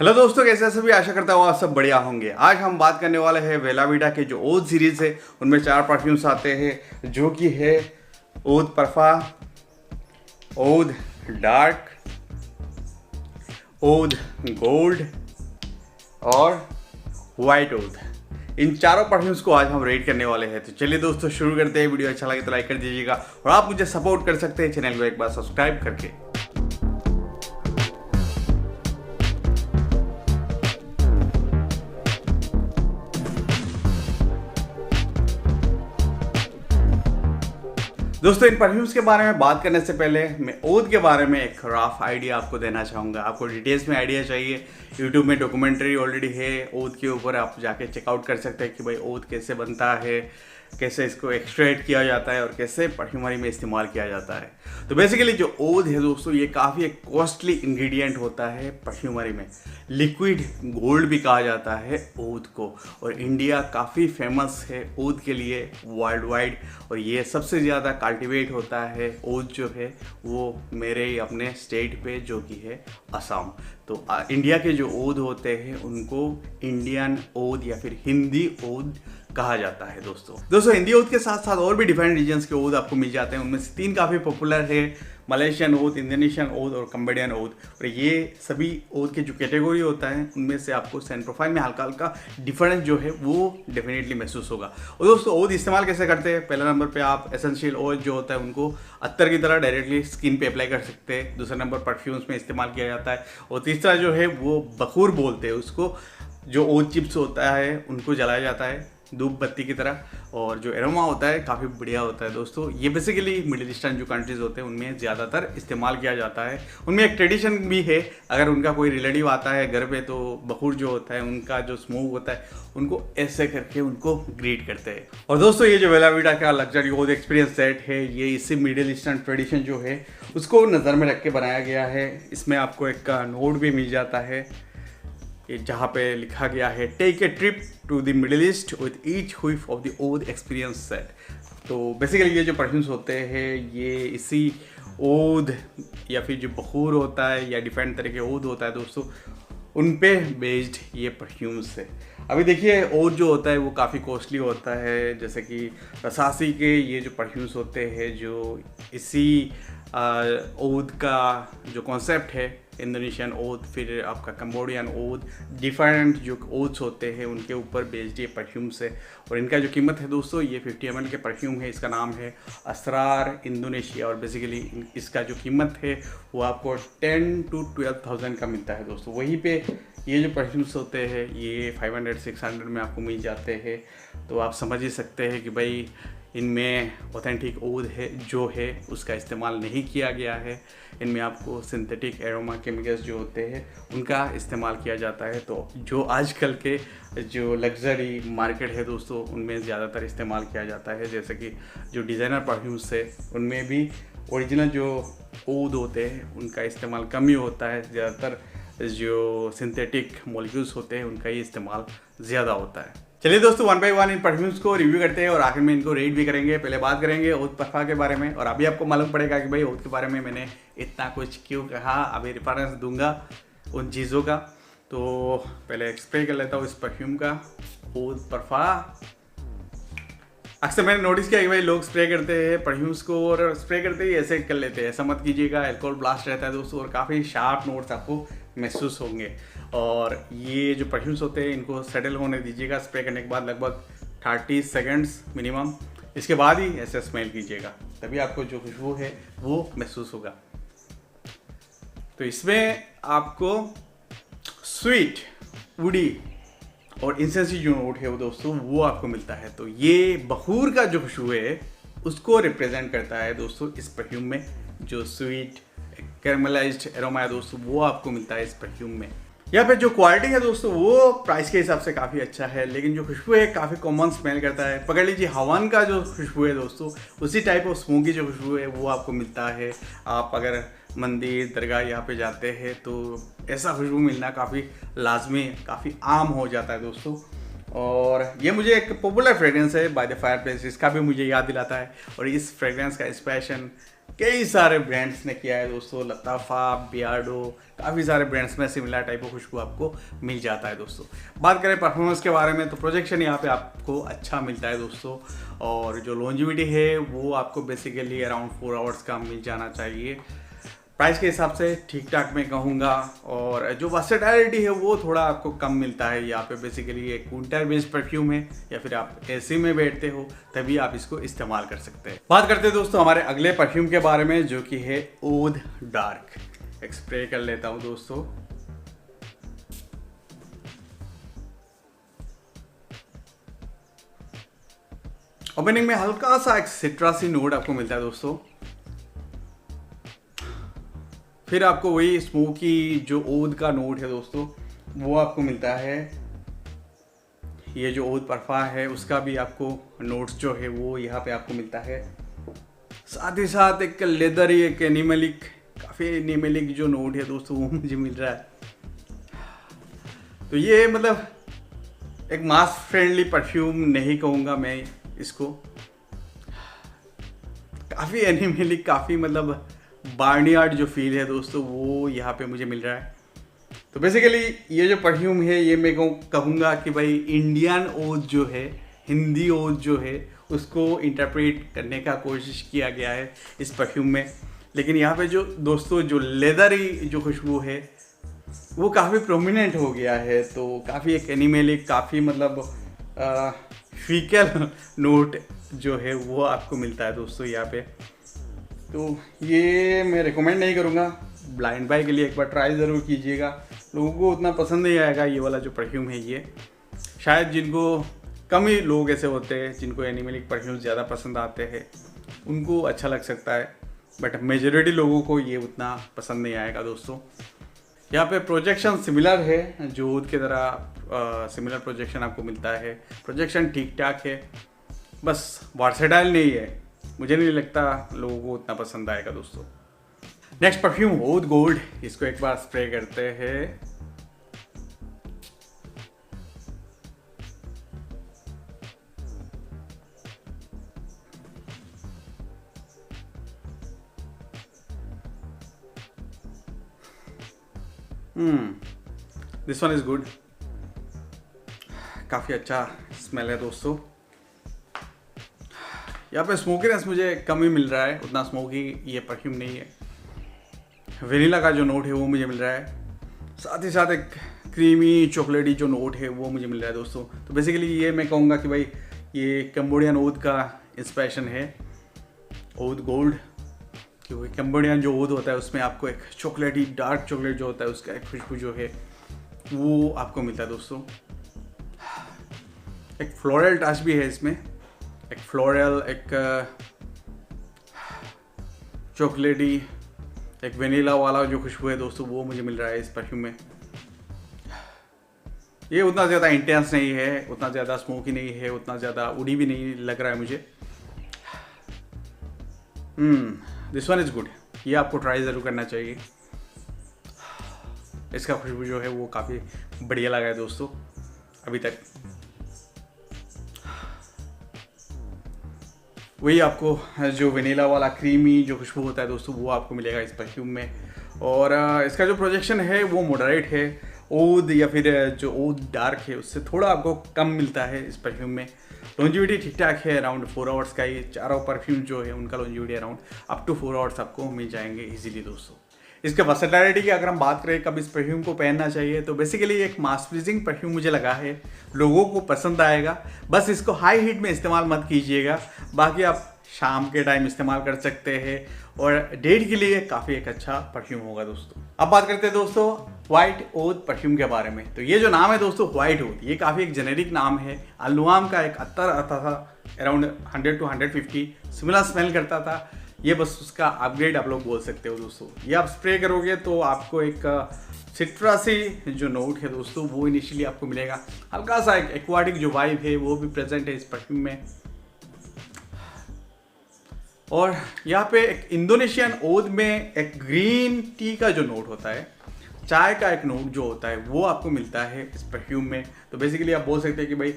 Hello दोस्तों, कैसे हैं सभी। आशा करता हूँ आप सब बढ़िया होंगे। आज हम बात करने वाले हैं वेला वीडा के जो ओद सीरीज है उनमें 4 परफ्यूम्स आते हैं, जो कि है ओद परफा, ओद डार्क, ओद गोल्ड और वाइट ओद। इन चारों परफ्यूम्स को आज हम रेट करने वाले हैं। तो चलिए दोस्तों शुरू करते हैं। वीडियो अच्छा लगे तो लाइक कर दीजिएगा और आप मुझे सपोर्ट कर सकते हैं चैनल को एक बार सब्सक्राइब करके। दोस्तों, इन परफ्यूम्स के बारे में बात करने से पहले मैं ओद के बारे में एक रफ आइडिया आपको देना चाहूँगा। आपको डिटेल्स में आइडिया चाहिए, यूट्यूब में डॉक्यूमेंट्री ऑलरेडी है ओद के ऊपर, आप जाके चेकआउट कर सकते हैं कि भाई ओद कैसे बनता है, कैसे इसको एक्सट्रैक्ट किया जाता है और कैसे परफ्यूमरी में इस्तेमाल किया जाता है। तो बेसिकली जो ओद है दोस्तों, ये काफ़ी एक कॉस्टली इंग्रेडिएंट होता है परफ्यूमरी में। लिक्विड गोल्ड भी कहा जाता है ओद को, और इंडिया काफ़ी फेमस है ओद के लिए वर्ल्ड वाइड। और ये सबसे ज़्यादा कल्टिवेट होता है ओद जो है वो मेरे अपने स्टेट पे, जो कि है असम। तो इंडिया के जो ओद होते हैं उनको इंडियन ओद या फिर हिंदी ओद कहा जाता है। दोस्तों हिंदी ओद के साथ साथ और भी डिफरेंट रीजन्स के ओद आपको मिल जाते हैं। उनमें से 3 काफ़ी पॉपुलर है, मलेशियन ओद, इंडोनेशियन ओद और कंबोडियन ओद। और ये सभी ओद के जो कैटेगरी होता है उनमें से आपको सेंट प्रोफाइल में हल्का हल्का डिफरेंस जो है वो डेफिनेटली महसूस होगा। और दोस्तों ओद इस्तेमाल कैसे करते हैं, पहले नंबर पे आप एसेंशियल ऑयल जो होता है उनको अत्तर की तरह डायरेक्टली स्किन पे अप्लाई कर सकते हैं। दूसरे नंबर परफ्यूम्स में इस्तेमाल किया जाता है। और तीसरा जो है वो बखूर बोलते हैं उसको, जो ओद चिप्स होता है उनको जलाया जाता है धूप बत्ती की तरह। और जो एरोमा होता है काफ़ी बढ़िया होता है दोस्तों। ये बेसिकली मिडिल ईस्टर्न जो कंट्रीज़ होते हैं उनमें ज़्यादातर इस्तेमाल किया जाता है। उनमें एक ट्रेडिशन भी है, अगर उनका कोई रिलेटिव आता है घर पे तो बखूर जो होता है उनका जो स्मोक होता है उनको ऐसे करके उनको ग्रीट करते हैं। और दोस्तों ये जो वेला वीडा का लग्जरी ओद एक्सपीरियंस सेट है, ये इसी मिडिल ईस्टर्न ट्रेडिशन जो है उसको नज़र में रख के बनाया गया है। इसमें आपको एक नोट भी मिल जाता है जहाँ पे लिखा गया है take a trip to the Middle East with each whiff of the oud experience set. तो बेसिकली ये जो परफ्यूम्स होते हैं ये इसी ओद या फिर जो बखूर होता है या डिफरेंट तरह के ओद होता है दोस्तों, उन पे बेस्ड ये परफ्यूम्स है। अभी देखिए ओद जो होता है वो काफ़ी कॉस्टली होता है, जैसे कि रसासी के ये जो परफ्यूम्स होते हैं जो इसी ओद का जो कॉन्सेप्ट है, इंडोनेशियन ओद, फिर आपका कंबोडियन ओद, डिफरेंट जो ओद्स होते हैं उनके ऊपर बेस्ड ये परफ्यूम्स है। और इनका जो कीमत है दोस्तों, ये 50 ml के परफ्यूम है, इसका नाम है असरार इंडोनेशिया। और बेसिकली इसका जो कीमत है वो आपको 10 to 12,000 का मिलता है दोस्तों। वहीं पे ये जो परफ्यूम्स होते हैं ये 500-600 में आपको मिल जाते हैं। तो आप समझ ही सकते हैं कि भाई इनमें ऑथेंटिक ओद है जो है उसका इस्तेमाल नहीं किया गया है। इनमें आपको सिंथेटिक एरोमा केमिकल्स जो होते हैं उनका इस्तेमाल किया जाता है। तो जो आजकल के जो लग्जरी मार्केट है दोस्तों उनमें ज़्यादातर इस्तेमाल किया जाता है, जैसे कि जो डिज़ाइनर परफ्यूम्स है उनमें भी ओरिजिनल जो ओद होते हैं उनका इस्तेमाल कम ही होता है। ज़्यादातर जो सिंथेटिक मॉलिक्यूल्स होते हैं उनका ही इस्तेमाल ज़्यादा होता है। चलिए दोस्तों 1 by 1 इन परफ्यूम्स को रिव्यू करते हैं और आखिर में इनको रेट भी करेंगे। पहले बात करेंगे ओद परफा के बारे में, और अभी आपको मालूम पड़ेगा कि भाई ओद के बारे में मैंने इतना कुछ क्यों कहा। अभी रेफरेंस दूंगा उन चीज़ों का। तो पहले स्प्रे कर लेता हूँ इस परफ्यूम का, ओद परफा। अक्सर मैंने नोटिस किया कि भाई लोग स्प्रे करते हैं परफ्यूम्स को और स्प्रे करते ही ऐसे कर लेते हैं, ऐसा मत कीजिएगा। अल्कोहल ब्लास्ट रहता है दोस्तों और काफ़ी शार्प नोट्स आपको महसूस होंगे। और ये जो परफ्यूम्स होते हैं इनको सेटल होने दीजिएगा स्प्रे करने के बाद लगभग 30 सेकेंड्स मिनिमम। इसके बाद ही ऐसे स्मेल कीजिएगा, तभी आपको जो खुशबू है वो महसूस होगा। तो इसमें आपको स्वीट, वुडी और इंसेंसी जो नोट है वो दोस्तों वो आपको मिलता है। तो ये बखूर का जो खुशबू है उसको रिप्रेजेंट करता है दोस्तों इस परफ्यूम में। जो स्वीट कैरमलाइज्ड एरोमा है दोस्तों वो आपको मिलता है इस परफ्यूम में। यहाँ पे जो क्वालिटी है दोस्तों वो प्राइस के हिसाब से काफ़ी अच्छा है, लेकिन जो खुशबू है काफ़ी कॉमन स्मेल करता है। पकड़ लीजिए हवन का जो खुशबू है दोस्तों, उसी टाइप ऑफ स्मोकी जो खुशबू है वो आपको मिलता है। आप अगर मंदिर दरगाह यहाँ पे जाते हैं तो ऐसा खुशबू मिलना काफ़ी लाजमी, काफ़ी आम हो जाता है दोस्तों। और ये मुझे एक पॉपुलर फ्रेग्रेंस है बाय द फायर प्लेस, इसका भी मुझे याद दिलाता है। और इस फ्रेग्रेंस का इंस्पिरेशन कई सारे ब्रांड्स ने किया है दोस्तों, लताफा, बियार्डो, काफ़ी सारे ब्रांड्स में सिमिलर टाइप ऑफ खुशबू आपको मिल जाता है दोस्तों। बात करें परफॉर्मेंस के बारे में तो प्रोजेक्शन यहाँ पे आपको अच्छा मिलता है दोस्तों, और जो लॉन्जिविटी है वो आपको बेसिकली अराउंड 4 आवर्स का मिल जाना चाहिए। प्राइस के हिसाब से ठीक ठाक मैं कहूँगा, और जो वर्सेटैलिटी है वो थोड़ा आपको कम मिलता है। यहाँ पे बेसिकली एक विंटर बेस्ड परफ्यूम है, या फिर आप एसी में बैठते हो तभी आप इसको इस्तेमाल कर सकते हैं। बात करते हैं दोस्तों हमारे अगले परफ्यूम के बारे में, जो कि है ओद डार्क। एक स्प्रे कर लेता हूँ दोस्तों। ओपनिंग में हल्का सा एक सिट्रसी नोट आपको मिलता है दोस्तों, फिर आपको वही स्मोकी जो ओद का नोट है दोस्तों वो आपको मिलता है। ये जो ओद परफा है उसका भी आपको नोट्स जो है वो यहाँ पे आपको मिलता है। साथ ही साथ एक लेदरी, एक एनिमलिक, काफ़ी एनिमलिक जो नोट है दोस्तों वो मुझे मिल रहा है। तो ये मतलब एक मास फ्रेंडली परफ्यूम नहीं कहूँगा मैं इसको, काफ़ी एनिमलिक, काफ़ी मतलब बार्नियार्ड जो फील है दोस्तों वो यहाँ पे मुझे मिल रहा है। तो बेसिकली ये जो परफ्यूम है ये मैं कहूँगा कि भाई इंडियन ओद जो है, हिंदी ओद जो है उसको इंटरप्रेट करने का कोशिश किया गया है इस परफ्यूम में। लेकिन यहाँ पे जो दोस्तों जो लेदरी जो खुशबू है वो काफ़ी प्रोमिनेंट हो गया है, तो काफ़ी एक एनिमलिक, काफ़ी मतलब फीकल नोट जो है वो आपको मिलता है दोस्तों यहाँ पे। तो ये मैं रिकमेंड नहीं करूँगा, ब्लाइंड बाय के लिए एक बार ट्राई ज़रूर कीजिएगा। लोगों को उतना पसंद नहीं आएगा ये वाला जो परफ्यूम है। ये शायद जिनको, कम ही लोग ऐसे होते हैं जिनको एनिमलिक परफ्यूम ज़्यादा पसंद आते हैं, उनको अच्छा लग सकता है, बट मेजॉरिटी लोगों को ये उतना पसंद नहीं आएगा दोस्तों। यहाँ पे प्रोजेक्शन सिमिलर है, जो ऊद की तरह सिमिलर प्रोजेक्शन आपको मिलता है। प्रोजेक्शन ठीक ठाक है, बस वर्सेटाइल नहीं है, मुझे नहीं लगता लोगों को उतना पसंद आएगा दोस्तों। नेक्स्ट परफ्यूम ओद गोल्ड, इसको एक बार स्प्रे करते हैं। दिस वन इज गुड, काफ़ी अच्छा स्मेल है दोस्तों। यहाँ पे स्मोकीनेस मुझे कम ही मिल रहा है, उतना स्मोकी ये परफ्यूम नहीं है। वेनिला का जो नोट है वो मुझे मिल रहा है, साथ ही साथ एक क्रीमी चॉकलेटी जो नोट है वो मुझे मिल रहा है दोस्तों। तो बेसिकली ये मैं कहूँगा कि भाई ये कंबोडियन ओद का इंस्पिरेशन है, ओद गोल्ड, क्योंकि कंबोडियन जो ओद होता है उसमें आपको एक चॉकलेटी, डार्क चॉकलेट जो होता है उसका एक खुशबू जो है वो आपको मिलता है दोस्तों। एक फ्लोरल टच भी है इसमें, एक फ्लोरल, एक चॉकलेटी, एक वेनिला वाला जो खुशबू है दोस्तों वो मुझे मिल रहा है इस परफ्यूम में। ये उतना ज़्यादा इंटेंस नहीं है, उतना ज़्यादा स्मोकी नहीं है, उतना ज़्यादा उड़ी भी नहीं लग रहा है मुझे। दिस वन इज़ गुड, ये आपको ट्राई ज़रूर करना चाहिए। इसका खुशबू जो है वो काफ़ी बढ़िया लगा है दोस्तों अभी तक। वही आपको जो वेनिला वाला क्रीमी जो खुशबू होता है दोस्तों वो आपको मिलेगा इस परफ्यूम में। और इसका जो प्रोजेक्शन है वो मॉडरेट है, ओद या फिर जो ओद डार्क है उससे थोड़ा आपको कम मिलता है इस परफ्यूम में। लॉन्जिविटी ठीक ठाक है, अराउंड 4 आवर्स का। ये चारों परफ्यूम जो है उनका longevity around up to 4 hours आपको मिल जाएंगे इजीली दोस्तों। इसके वर्सेटिलिटी की अगर हम बात करें कब इस परफ्यूम को पहनना चाहिए, तो बेसिकली एक मास प्लीजिंग परफ्यूम मुझे लगा है, लोगों को पसंद आएगा। बस इसको हाई हीट में इस्तेमाल मत कीजिएगा, बाकी आप शाम के टाइम इस्तेमाल कर सकते हैं और डेट के लिए काफ़ी एक अच्छा परफ्यूम होगा दोस्तों। अब बात करते हैं दोस्तों व्हाइट ओद परफ्यूम के बारे में। तो ये जो नाम है दोस्तों व्हाइट ओद, ये काफ़ी एक जेनेरिक नाम है। अल्नुआम का एक अत्तर आता था, अराउंड 100 to 150 सिमिलर स्मेल करता था। ये बस उसका अपग्रेड आप लोग बोल सकते हो दोस्तों। ये आप स्प्रे करोगे तो आपको एक सिट्रसी जो नोट है दोस्तों वो इनिशियली आपको मिलेगा। हल्का सा एक एक्वाटिक जो वाइब है वो भी प्रेजेंट है इस परफ्यूम में। और यहाँ पे एक इंडोनेशियन ओद में एक ग्रीन टी का जो नोट होता है, चाय का एक नोट जो होता है वो आपको मिलता है इस परफ्यूम में। तो बेसिकली आप बोल सकते हैं कि भाई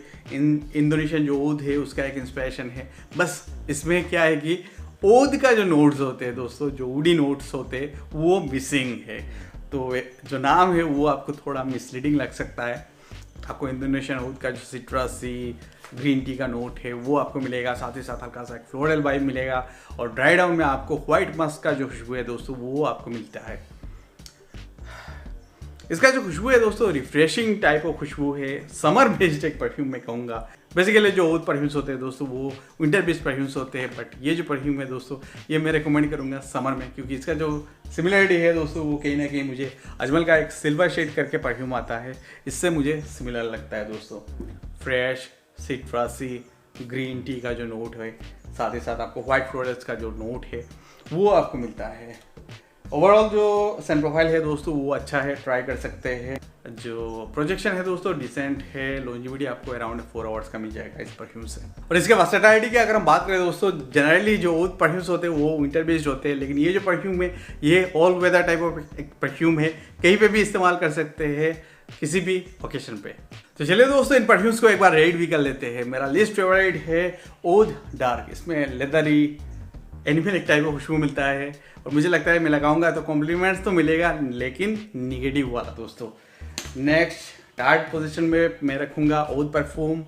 इंडोनेशियन जो ओद है उसका एक इंस्पिरेशन है। बस इसमें क्या है कि ओद का जो नोट्स होते हैं दोस्तों, जो वुडी नोट्स होते हैं वो मिसिंग है। तो जो नाम है वो आपको थोड़ा मिसलीडिंग लग सकता है। आपको इंडोनेशियन ओद का जो सिट्रसी ग्रीन टी का नोट है वो आपको मिलेगा, साथ ही साथ हल्का सा फ्लोरल वाइब मिलेगा, और ड्राई डाउन में आपको व्हाइट मस्क का जो खुशबू है दोस्तों वो आपको मिलता है। इसका जो खुशबू है दोस्तों रिफ्रेशिंग टाइप ऑफ खुशबू है, समर बेस्ड एक परफ्यूम मैं कहूँगा। बेसिकली जो ओद परफ्यूम्स होते हैं दोस्तों वो विंटर बेस्ड परफ्यूम्स होते हैं, बट ये जो परफ्यूम है दोस्तों ये मैं रिकमेंड करूँगा समर में, क्योंकि इसका जो सिमिलरिटी है दोस्तों वो कहीं ना कहीं मुझे अजमल का एक सिल्वर शेड करके परफ्यूम आता है, इससे मुझे सिमिलर लगता है दोस्तों। फ्रेश सिट्रसी ग्रीन टी का जो नोट है, साथ ही साथ आपको व्हाइट फ्लोरल्स का जो नोट है वो आपको मिलता है। ओवरऑल जो सेंट प्रोफाइल है दोस्तों वो अच्छा है, ट्राई कर सकते हैं। जो प्रोजेक्शन है दोस्तों डिसेंट है, लॉन्जिविटी आपको अराउंड 4 आवर्स का मिल जाएगा इस परफ्यूम से। और इसके वर्सेटिलिटी की अगर हम बात करें दोस्तों, जनरली जो ओद परफ्यूम्स होते हैं वो विंटर बेस्ड होते हैं, लेकिन ये जो परफ्यूम है ये ऑल वेदर टाइप ऑफ एक परफ्यूम है, कहीं पे भी इस्तेमाल कर सकते हैं किसी भी ओकेशन पे। तो चलिए दोस्तों इन परफ्यूम्स को एक बार रेड भी कर लेते हैं। मेरा लिस्ट फेवरेट है ओद डार्क, इसमें लेदरी एनिमल एक टाइप का खुशबू मिलता है, और मुझे लगता है मैं लगाऊंगा तो कॉम्प्लीमेंट्स तो मिलेगा, लेकिन निगेटिव वाला दोस्तों। नेक्स्ट थर्ड पोजीशन में मैं रखूंगा ओद परफ्यूम।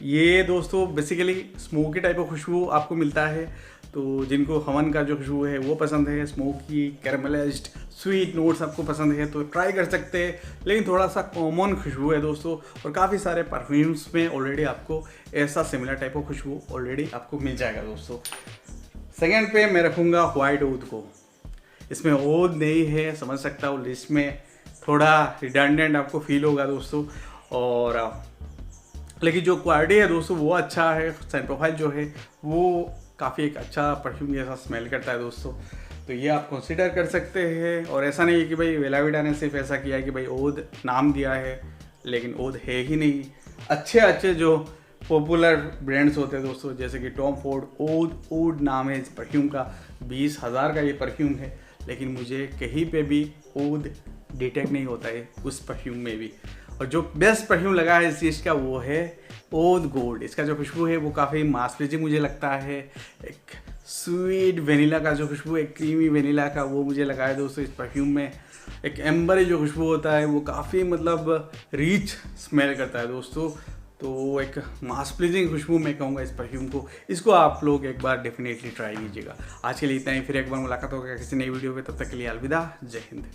ये दोस्तों बेसिकली स्मोकी टाइप का खुशबू आपको मिलता है, तो जिनको हवन का जो खुशबू है वो पसंद है, स्मोकी कैरमलाइज्ड स्वीट नोट्स आपको पसंद है तो ट्राई कर सकते हैं, लेकिन थोड़ा सा कॉमन खुशबू है दोस्तों, और काफ़ी सारे परफ्यूम्स में ऑलरेडी आपको ऐसा सिमिलर टाइप का खुशबू ऑलरेडी आपको मिल जाएगा दोस्तों। सेकेंड पे मैं रखूँगा वाइट ओद को। इसमें ओद नहीं है, समझ सकता हूँ लिस्ट में थोड़ा रिडंडेंट आपको फील होगा दोस्तों, और लेकिन जो क्वालिटी है दोस्तों वो अच्छा है। सेंट प्रोफाइल जो है वो काफ़ी एक अच्छा परफ्यूम जैसा स्मेल करता है दोस्तों, तो ये आप कंसिडर कर सकते हैं। और ऐसा नहीं है कि भाई बेला विटा ने सिर्फ ऐसा किया है कि भाई ओद नाम दिया है लेकिन ओद है ही नहीं। अच्छे अच्छे जो पॉपुलर ब्रांड्स होते हैं दोस्तों, जैसे कि टॉम फोर्ड ओड नाम है इस परफ्यूम का, 20,000 का ये परफ्यूम है, लेकिन मुझे कहीं पे भी ओद डिटेक्ट नहीं होता है उस परफ्यूम में भी। और जो बेस्ट परफ्यूम लगा है इस चीज़ का वो है ओद गोल्ड। इसका जो खुशबू है वो काफ़ी मास प्लीजिंग मुझे लगता है। एक स्वीट वेनिला का जो खुशबू है, क्रीमी वेनिला का, वो मुझे लगा है दोस्तों इस परफ्यूम में। एक एम्बर जो खुशबू होता है वो काफ़ी मतलब रिच स्मेल करता है दोस्तों, तो एक मास प्लीजिंग खुशबू मैं कहूँगा इस परफ्यूम को। इसको आप लोग एक बार डेफिनेटली ट्राई कीजिएगा। आज के लिए इतना ही, फिर एक बार मुलाकात होगा किसी नई वीडियो में, तब तक के लिए अलविदा, जय हिंद।